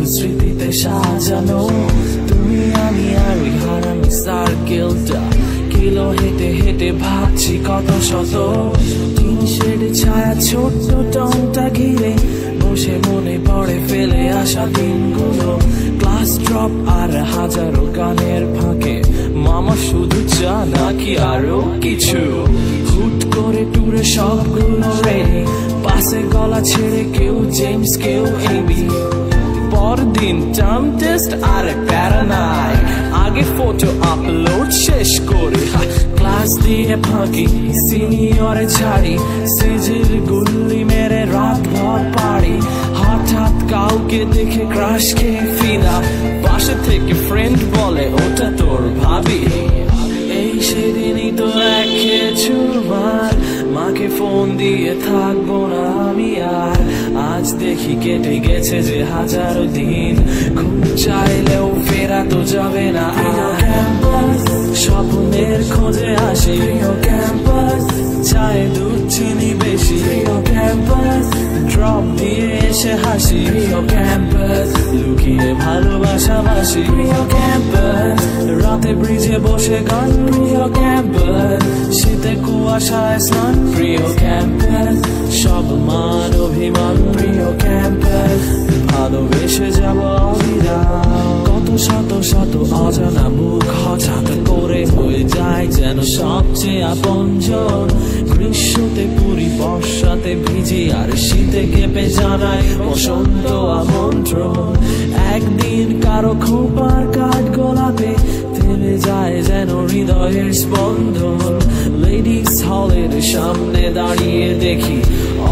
স্মৃতিতে সাজানো তুমি আমি আর ওই হারামি সার্কেলটা কিলো হেঁটে হেঁটে ভাবছি কত শত তিন শেডে ছায়া ছোট্ট টনটা ঘিরে বসে মনে পড়ে ফেলে আসা দিনগুলো ক্লাস ড্রপ আর হাজারো গানের ফাঁকে মামা শুধু চা নাকি আরো কিছু হুট করে টুরে সবগুলো রেডি পাশে গলা ছেড়ে কেউ জেমস কেউ এবি পরদিন টার্ম টেস্ট আর প্যারা নাই আগে ফটো আপলোড শেষ করে ক্লাস দিয়ে ফাঁকি সিনিয়রে ছাড়ি সিজির গুল্লি মেরে রাত ভর পাড়ি হঠাৎ কাউকে দেখে ক্রাশ খেয়ে ফিদা পাশে থেকে ফ্রেন্ড বলে ওটা তোর ভাবি এই সেদিনই তো এক চুরমার মাকে ফোন দিয়ে থাকবো না আমি আর আজ দেখি কেটে গেছে যে হাজারো দিন খুব চাইলেও ফেরা তো যাবে না ক্যাম্পাস স্বপ্নের খোঁজে আসি ক্যাম্পাস চায়ে দুধ চিনি বেশি ক্যাম্পাস ড্রপ দিয়ে এসে হাসি ক্যাম্পাস লুকিয়ে ভালোবাসা বাসি ক্যাম্পাস রাতে ব্রিজে বসে গান প্রিয় ক্যাম্পাস শীতে কুয়াশায় স্নান প্রিয় ক্যাম্পাস সব মান অভিমান প্রিয় ক্যাম্পাস ভালোবেসে যাব কত শত শত অজানা মুখ হঠাৎ করে হয়ে যায় যেন সবচেয়ে আপনজন গ্রীষ্মতে পুরি বর্ষাতে ভিজি আর শীতে কেঁপে জানাই বসন্ত আমন্ত্রণ একদিন কারো খোপার কাঠ গোলাপে থেমে যায় যেন হৃদয়ের স্পন্দন লেডিস হলের সামনে দাঁড়িয়ে দেখি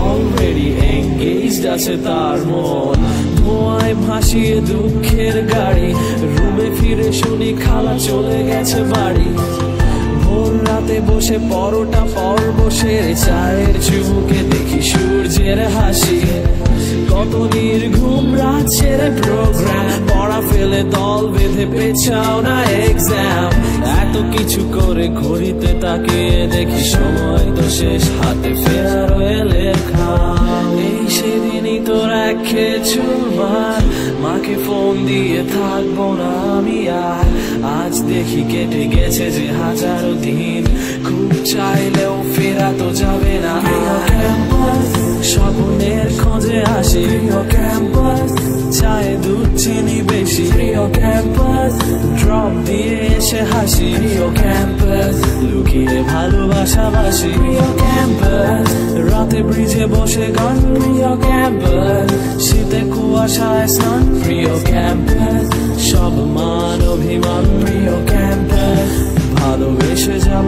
অলরেডি এঙ্গেজড আছে তার মন ধোঁয়ায় ভাসিয়ে দুঃখের গাড়ি রুমে ফিরে শুনি খালা চলে গেছে বাড়ি ভোর রাতে বসে পরোটা পর বসে চায়ের চুমুকে দেখি সূর্যের হাসি কত নির্ঘুম রাত ছেড়ে প্রোগ্রাম পড়া ফেলে দল বেঁধে পেছাও না এক্সাম এত কিছু করে ঘড়িতে তাকিয়ে দেখি সময় তো শেষ হাতে ফেরা রয়ে লেখা এই সেদিনই তোর এক চুরমার মাকে ফোন দিয়ে থাকবো না আমি আর আজ দেখি কেটে গেছে যে হাজারো দিন খুব চাইলেও ফেরা তো যাবে না ক্যাম্পাস স্বপ্নের খোঁজে আসি ক্যাম্পাস চায়ে দুধ চিনি বেশি প্রিয় ক্যাম্পাস ড্রপ দিয়ে এসে হাসি প্রিয় ক্যাম্পাস লুকিয়ে ভালোবাসা বাসি প্রিয় ক্যাম্পাস রাতে ব্রিজে বসে গান প্রিয় ক্যাম্পাস শীতে কুয়াশায় স্নান প্রিয় ক্যাম্পাস সব মান অভিমান প্রিয় ক্যাম্পাস ভালোবেসে যাব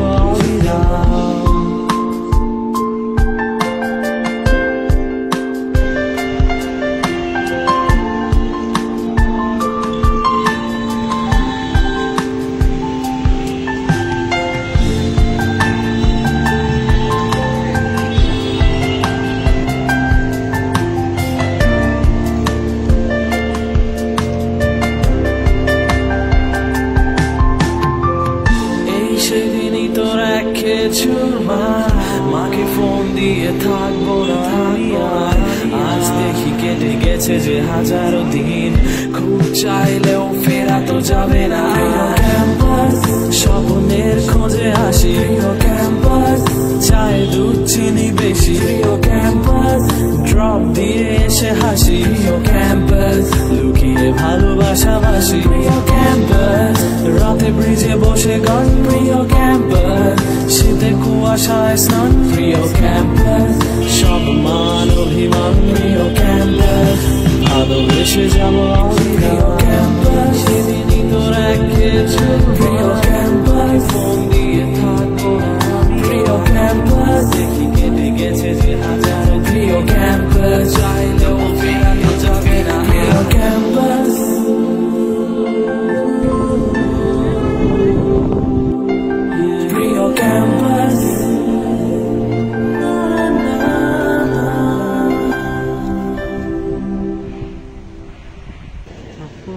সেদিনই তোর এক চুরমার মাকে ফোন দিয়ে থাকবো না আমি আর আজ দেখি কেটে গেছে যে হাজারো দিন খুব চাইলেও ফেরা তো যাবে না ক্যাম্পাস স্বপ্নের খোঁজে আসি ক্যাম্পাস চায়ে দুধ চিনি বেশি ক্যাম্পাস ড্রপ দিয়ে এসে হাসি ক্যাম্পাস লুকিয়ে ভালোবাসা বাসি ক্যাম্পাস রাতে ব্রিজে বসে গান প্রিয় ক্যাম্পাস শীতে কুয়াশায় স্নান প্রিয় ক্যাম্পাস সব মান অভিমান প্রিয় ক্যাম্পাস ভালোবেসে যাব প্রিয় ক্যাম্পাস সেদিনই তোর এক প্রিয় ক্যাম্পাস ফোন দিয়ে থাকবো প্রিয় ক্যাম্পাস দেখি কেটে গেছে যে হাজার প্রিয় ক্যাম্পাস চাইলেও ফেরা তো যাবে না প্রিয় ক্যাম্পাস প্রিয় ক্যাম্পাস Aku